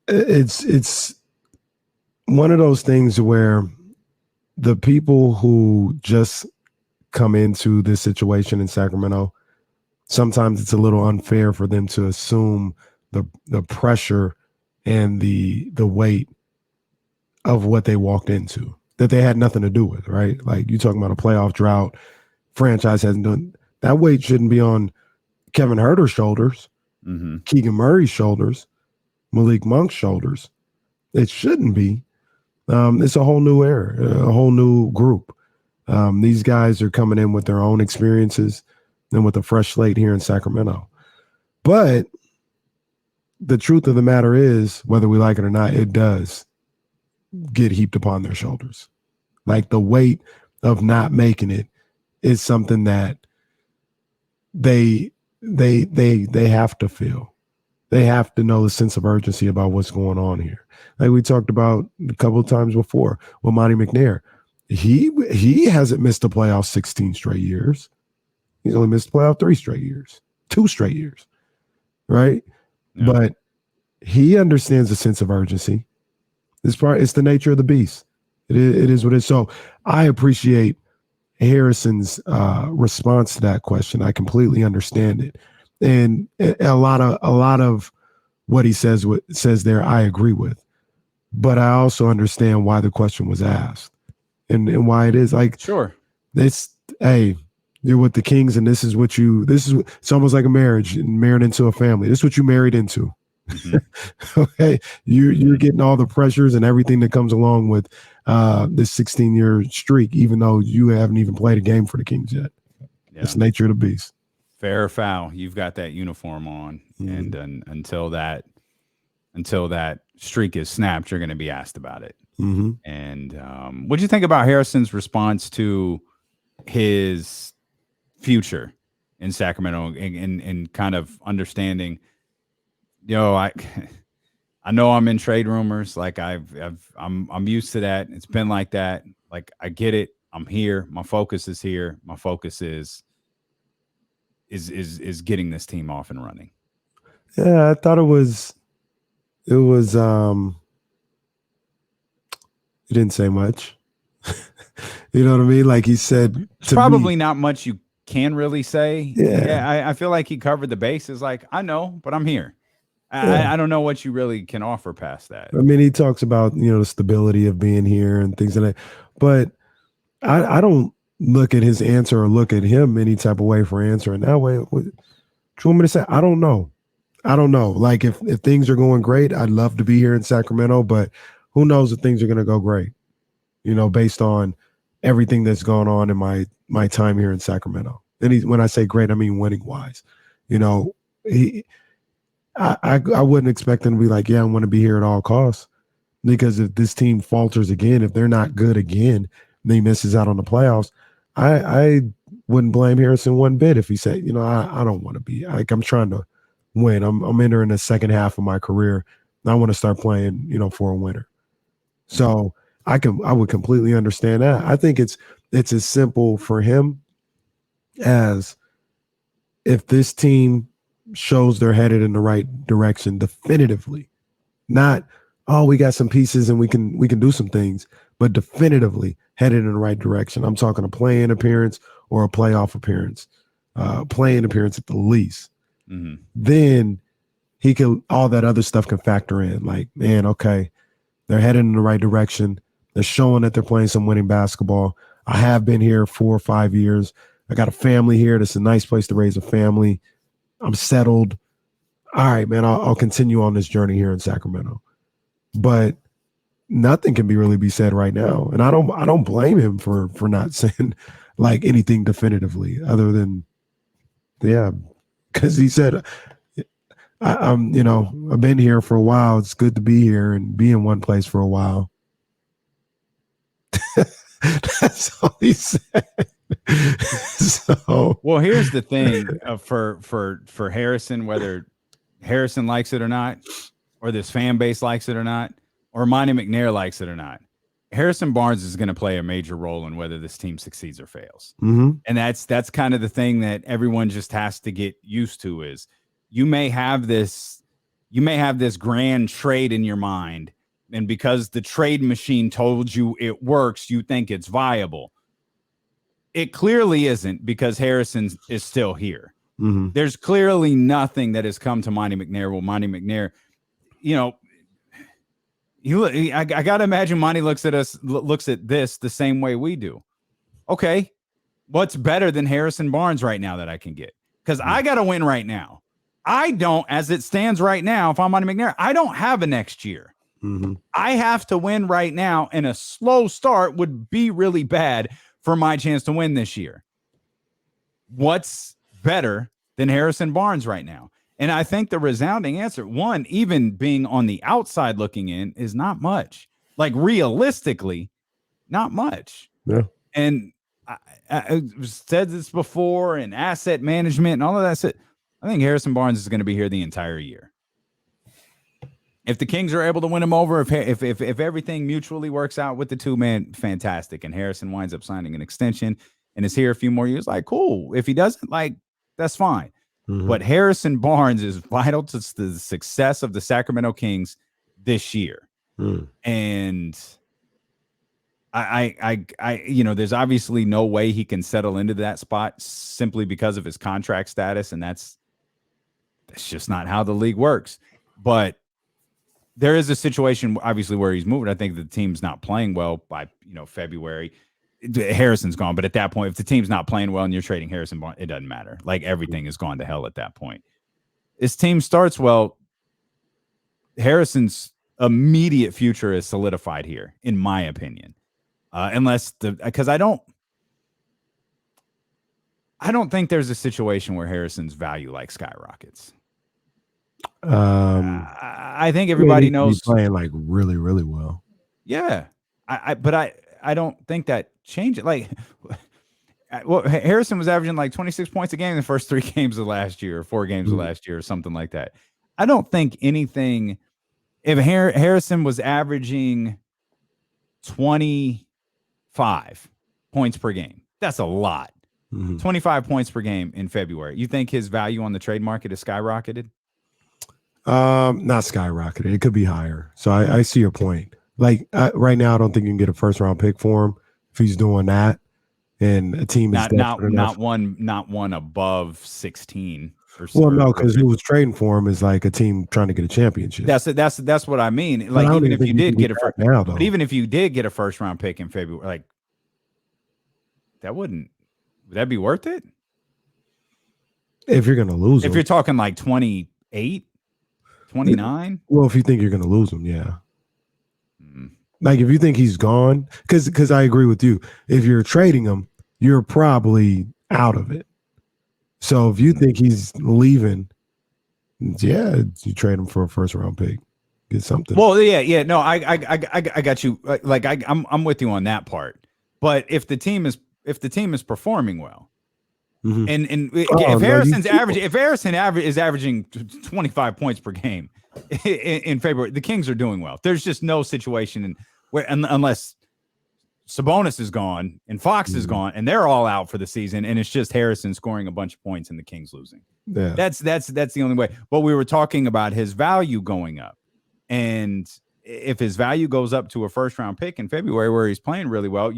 It's one of those things where the people who just come into this situation in Sacramento, sometimes it's a little unfair for them to assume the pressure and the weight of what they walked into that they had nothing to do with, right? Like you talking about a playoff drought, franchise hasn't done that. Weight shouldn't be on Kevin Huerter's shoulders, Keegan Murray's shoulders, Malik Monk's shoulders. It shouldn't be. It's a whole new era, a whole new group. These guys are coming in with their own experiences and with a fresh slate here in Sacramento. But the truth of the matter is, whether we like it or not, it does get heaped upon their shoulders. Like the weight of not making it is something that they have to feel. They have to know the sense of urgency about what's going on here. Like we talked about a couple of times before with Monty McNair. He hasn't missed the playoffs 16 straight years. He's only missed the playoff 3 straight years, 2 straight years, right? Yeah. But he understands the sense of urgency. It's the nature of the beast. It is what it is. So I appreciate Harrison's response to that question. I completely understand it, and a lot of what he says there, I agree with. But I also understand why the question was asked, and why it is like sure. Hey, you're with the Kings, and it's almost like a marriage and married into a family. This is what you married into. Mm-hmm. Okay, you're getting all the pressures and everything that comes along with this 16-year streak, even though you haven't even played a game for the Kings yet. Yeah. It's the nature of the beast. Fair or foul, you've got that uniform on, and until that streak is snapped, you're going to be asked about it. Mm-hmm. And what do you think about Harrison's response to his future in Sacramento and kind of understanding? I know I'm in trade rumors. Like I'm used to that. It's been like that. Like I get it. I'm here. My focus is here. My focus is getting this team off and running. Yeah, I thought it was he didn't say much. You know what I mean? Like he said, probably not much you can really say. Yeah, I feel like he covered the bases. Like I know, but I'm here. I don't know what you really can offer past that. I mean, he talks about, the stability of being here and things like that. But I don't look at his answer or look at him any type of way for answering that way. What do you want me to say? I don't know. Like if things are going great, I'd love to be here in Sacramento, but who knows if things are going to go great, based on everything that's gone on in my time here in Sacramento. And when I say great, I mean winning wise. I wouldn't expect them to be like, yeah, I want to be here at all costs, because if this team falters again, if they're not good again, and he misses out on the playoffs, I wouldn't blame Harrison one bit if he said, I don't want to be, like, I'm trying to win. I'm entering the second half of my career, and I want to start playing, for a winner. So I would completely understand that. I think it's as simple for him as if this team shows they're headed in the right direction definitively, not, oh, we got some pieces and we can do some things, but definitively headed in the right direction. I'm talking a play-in appearance or a playoff appearance, play-in appearance at the least. Mm-hmm. Then all that other stuff can factor in. Like, man, okay, they're headed in the right direction. They're showing that they're playing some winning basketball. I have been here 4 or 5 years. I got a family here. That's a nice place to raise a family. I'm settled. All right, man, I'll continue on this journey here in Sacramento. But nothing can really be said right now. And I don't blame him for not saying like anything definitively other than, yeah, because he said, I've been here for a while. It's good to be here and be in one place for a while. That's all he said. So, well, here's the thing for Harrison, whether Harrison likes it or not, or this fan base likes it or not, or Monty McNair likes it or not, Harrison Barnes is going to play a major role in whether this team succeeds or fails. Mm-hmm. And that's kind of the thing that everyone just has to get used to is you may have this you may have this grand trade in your mind, and because the trade machine told you it works, you think it's viable. It clearly isn't, because Harrison is still here. Mm-hmm. There's clearly nothing that has come to Monty McNair. Well, Monty McNair, I got to imagine Monty looks at this the same way we do. Okay, what's better than Harrison Barnes right now that I can get? Because I got to win right now. I don't, as it stands right now, if I'm Monty McNair, I don't have a next year. Mm-hmm. I have to win right now, and a slow start would be really bad for my chance to win this year. What's better than Harrison Barnes right now? And I think the resounding answer, one, even being on the outside looking in, is not much. Like, realistically, not much. Yeah. And I said this before, and asset management and all of that. I think Harrison Barnes is going to be here the entire year. If the Kings are able to win him over, if everything mutually works out with the two, man, fantastic. And Harrison winds up signing an extension and is here a few more years, like, cool. If he doesn't, like, that's fine. Mm-hmm. But Harrison Barnes is vital to the success of the Sacramento Kings this year. And I there's obviously no way he can settle into that spot simply because of his contract status, and that's just not how the league works. But there is a situation, obviously, where he's moving. I think the team's not playing well by February. Harrison's gone, but at that point, if the team's not playing well and you're trading Harrison Barnes, it doesn't matter. Like, everything has gone to hell at that point. This team starts well. Harrison's immediate future is solidified here, in my opinion. Because I don't think there's a situation where Harrison's value like skyrockets. I think everybody knows he's playing like really, really well. Yeah, but I don't think that changes. Like, well, Harrison was averaging like 26 points a game in the first 3 games of last year, or 4 games of last year, or something like that. I don't think anything. If Harrison was averaging 25 points per game, that's a lot. 25 points per game in February. You think his value on the trade market is skyrocketed? Not skyrocketed. It could be higher. So I see your point. Like, right now, I don't think you can get a first round pick for him if he's doing that. And a team is not one above 16. Well, no, because who was trading for him is like a team trying to get a championship. That's what I mean. Like, even if you did get even if you did get a first round pick in February, like, would that be worth it? If you're going to lose him. If you're talking like 28, 29? Well, if you think you're going to lose him, yeah. Like, if you think he's gone, because I agree with you. If you're trading him, you're probably out of it. So if you think he's leaving, yeah, you trade him for a first round pick, get something. Well, yeah, no, I got you. Like, I'm with you on that part. But if the team is performing well, if Harrison is averaging 25 points per game in February, the Kings are doing well. There's just no situation unless Sabonis is gone and Fox is gone and they're all out for the season, and it's just Harrison scoring a bunch of points and the Kings losing. Yeah. That's the only way. But we were talking about his value going up, and if his value goes up to a first round pick in February where he's playing really well,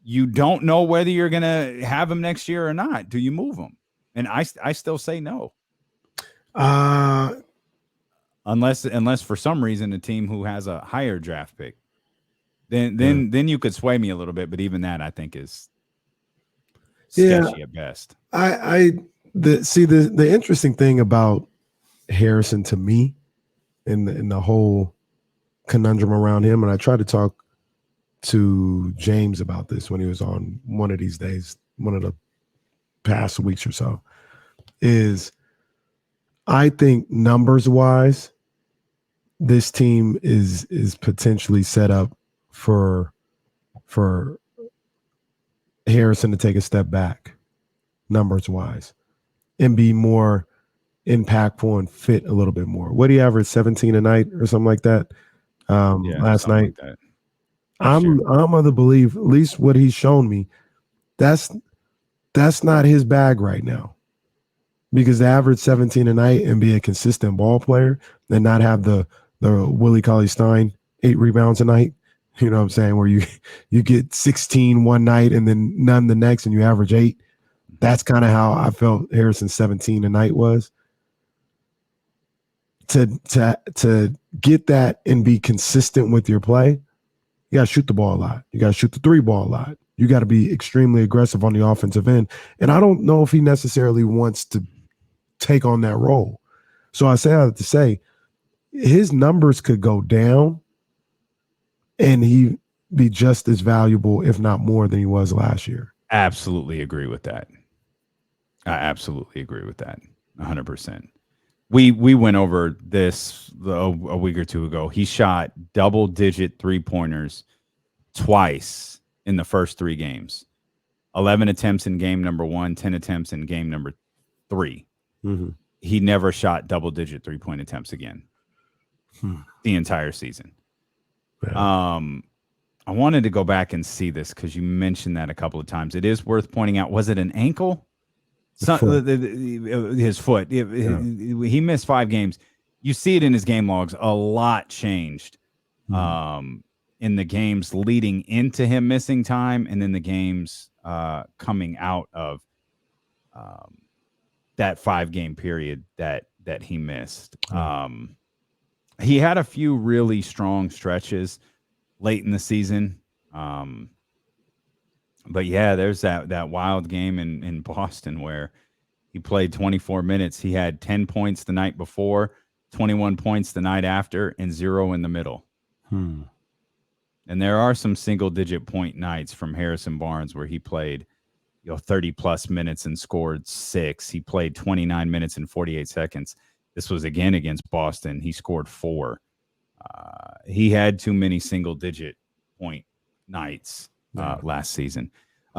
you don't know whether you're going to have him next year or not. Do you move him? And I still say no. Unless for some reason a team who has a higher draft pick, then you could sway me a little bit. But even that, I think, is sketchy at best. The interesting thing about Harrison to me in the whole conundrum around him, and I tried to talk to James about this when he was on one of these days, one of the past weeks or so, is I think numbers wise, this team is potentially set up for Harrison to take a step back numbers wise and be more impactful and fit a little bit more. What do you average, 17 a night or something like that? Last night. Like that. I'm of the belief, at least what he's shown me, that's not his bag right now. because to average 17 a night and be a consistent ball player and not have the Willie Cauley-Stein 8 rebounds a night, you know what I'm saying, where you get 16 one night and then none the next and you average 8. That's kind of how I felt Harrison's 17 a night was. To get that and be consistent with your play, you got to shoot the ball a lot. You got to shoot the 3 ball a lot. You got to be extremely aggressive on the offensive end. And I don't know if he necessarily wants to take on that role. So I say that to say his numbers could go down and he be just as valuable, if not more, than he was last year. Absolutely agree with that. I absolutely agree with that. 100%. We went over this a week or two ago. He shot double-digit three-pointers twice in the first 3 games. 11 attempts in game number 1, 10 attempts in game number 3. Mm-hmm. He never shot double-digit three-point attempts again the entire season. Yeah. I wanted to go back and see this because you mentioned that a couple of times. It is worth pointing out. Was it an ankle? His foot. He missed 5 games. You see it in his game logs. A lot changed in the games leading into him missing time, and then the games coming out of that 5-game period that he missed. He had a few really strong stretches late in the season. But yeah, there's that wild game in Boston where he played 24 minutes. He had 10 points the night before, 21 points the night after, and 0 in the middle. And there are some single-digit point nights from Harrison Barnes where he played 30-plus minutes and scored 6. He played 29 minutes and 48 seconds. This was again against Boston. He scored 4. He had too many single-digit point nights last season.